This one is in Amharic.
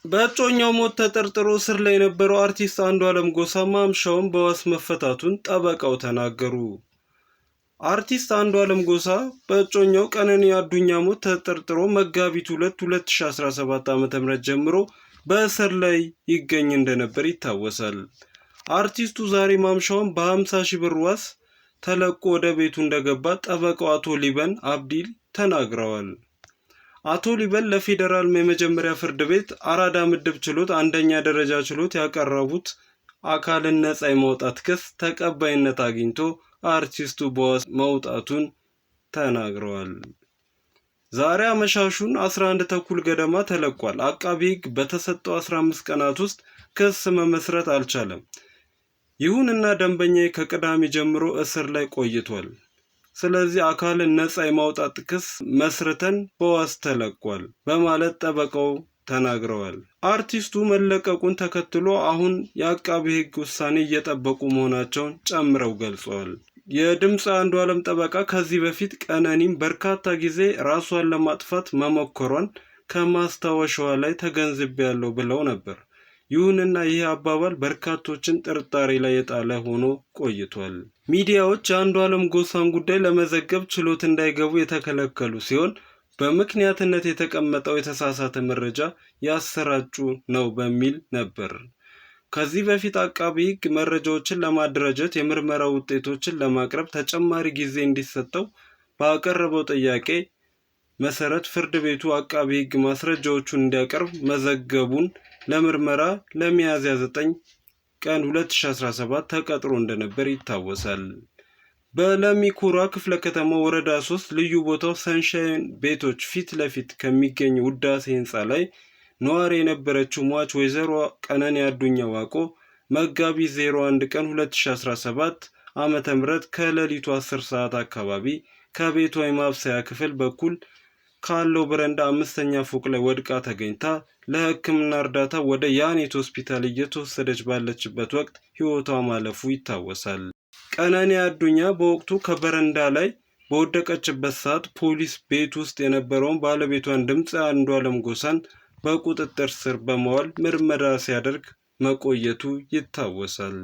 በእጮኛው ሞት ተጠርጥሮ እስር ላይ የነበረው አርቲስት አንዱዓለም ጎሳ ማምሻውን በዋስ መፈታቱን ጠበቃው ተናገሩ። አርቲስት አንዱዓለም ጎሳ በእጮኛው ቀነኒ አዱኛ ሞት ተጠርጥሮ መጋቢት 2 2017 ዓ.ም ጀምሮ በእስር ላይ ይገኝ እንደነበር ይታወሳል። አርቲስቱ ዛሬ ማምሻውን በ50 ሺህ ብር ዋስ ተለቆ ወደ ቤቱ እንደገባ ጠበቃው አቶ ሊበን አብዲል ተናግረዋል። አቶ ሊበን ለፌዴራል የመጀመሪያ ፍርድ ቤት አራዳ ምድብ ችሎት አንደኛ ደረጃ ችሎት ያቀረቡት አካልን ነጻ የማውጣት ክስ ተቀባይነት አግኝቶ አርቲስቱ በዋስ መውጣቱን ተናግረዋል። ዛሬ አመሻሹን 11 ተኩል ገደማ ተለቋል። አቃቢ ሕግ በተሰጠው 15 ቀናት ውስጥ ክስ መመስረት አልቻለም። ይሁንና ደንበኛዬ ከቅዳሜ ጀምሮ እስር ላይ ቆይቷል። ስለዚህ አካልን ነጻ የማውጣት ክስ መስርተን በዋስ ተለቋል በማለት ጠበቃው ተናግረዋል። አርቲስቱ መለቀቁን ተከትሎ አሁን የአቃቢ ሕግ ውሳኔ እየጠበቁ መሆናቸውን ጨምረው ገልጸዋል። የድምፃ አንዱዓለም ጠበቃ ከዚህ በፊት ቀነኒም በርካታ ጊዜ ራሷን ለማጥፋት መሞከሯን ከማስታወሻዋ ላይ ተገንዝቤያለሁ ብለው ነበር። ይሁንና ይህ አባባል በርካቶችን ጥርጣሬ ላይ የጣለ ሆኖ ቆይቷል። ሚዲያዎች የአንዱዓለም ጎሳን ጉዳይ ለመዘገብ ችሎት እንዳይገቡ የተከለከሉ ሲሆን በምክንያትነት የተቀመጠው የተሳሳተ መረጃ ያሰራጩ ነው በሚል ነበር። ከዚህ በፊት አቃቢ ሕግ መረጃዎችን ለማደራጀት የምርመራ ውጤቶችን ለማቅረብ ተጨማሪ ጊዜ እንዲሰጠው ባቀረበው ጥያቄ መሰረት ፍርድ ቤቱ አቃቢ ሕግ ማስረጃዎቹን እንዲያቀርብ መዘገቡን ለምርመራ ለሚያዝያ 9 ቀን 2017 ተቀጥሮ እንደነበር ይታወሳል። በለሚ ኩራ ክፍለ ከተማ ወረዳ 3 ልዩ ቦታው ሰንሻይን ቤቶች ፊት ለፊት ከሚገኝ ውዳሴ ህንፃ ላይ ነዋሪ የነበረችው ሟች ወይዘሮ ቀነኒ አዱኛ ዋቆ መጋቢት 01 ቀን 2017 ዓ.ም ከሌሊቱ 10 ሰዓት አካባቢ ከቤቷ የማብሰያ ክፍል በኩል ካለው በረንዳ 5ኛ ፎቅ ላይ ወድቃ ተገኝታ ለሕክምና እርዳታ ወደ ያኔት ሆስፒታል እየተወሰደች ባለችበት ወቅት ህይወቷ ማለፉ ይታወሳል። ቀነኒ አዱኛ በወቅቱ ከበረንዳ ላይ በወደቀችበት ሰዓት ፖሊስ ቤት ውስጥ የነበረውን ባለቤቷን ድምፅ አንዱዓለም ጎሳን በቁጥጥር ስር በመዋል ምርመራ ሲያደርግ መቆየቱ ይታወሳል።